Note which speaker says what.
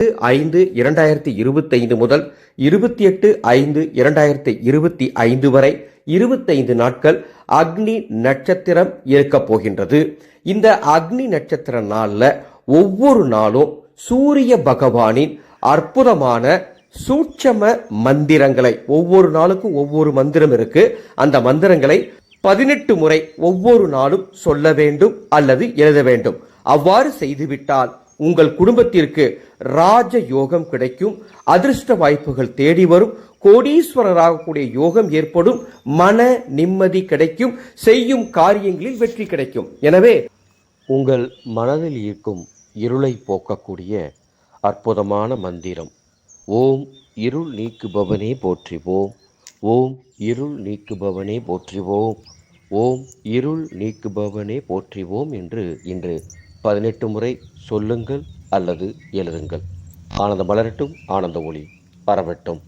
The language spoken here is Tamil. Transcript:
Speaker 1: 5/2025 முதல் 28/5/2025 வரை 25 நாட்கள் அக்னி நட்சத்திரம் இருக்கப் போகின்றது. இந்த அக்னி நட்சத்திர நாள்ல ஒவ்வொரு நாளும் சூரிய பகவானின் அற்புதமான சூட்சம மந்திரங்களை, ஒவ்வொரு நாளுக்கும் ஒவ்வொரு மந்திரம் இருக்கு, அந்த மந்திரங்களை 18 முறை ஒவ்வொரு நாளும் சொல்ல வேண்டும் அல்லது எழுத வேண்டும். அவ்வாறு செய்துவிட்டால் உங்கள் குடும்பத்திற்கு ராஜ யோகம் கிடைக்கும், அதிர்ஷ்ட வாய்ப்புகள் தேடி வரும், கோடீஸ்வரராகக்கூடிய யோகம் ஏற்படும், மன நிம்மதி கிடைக்கும், செய்யும் காரியங்களில் வெற்றி கிடைக்கும். எனவே உங்கள் மனதில் இருக்கும் இருளை போக்கக்கூடிய அற்புதமான மந்திரம் ஓம் இருள் நீக்குபவனே போற்றிவோம், ஓம் இருள் நீக்குபவனே போற்றிவோம், ஓம் இருள் நீக்குபவனே போற்றிவோம் என்று இன்று 18 முறை சொல்லுங்கள் அல்லது எழுதுங்கள். ஆனந்த மலரட்டும், ஆனந்த ஒளி பரவட்டும்.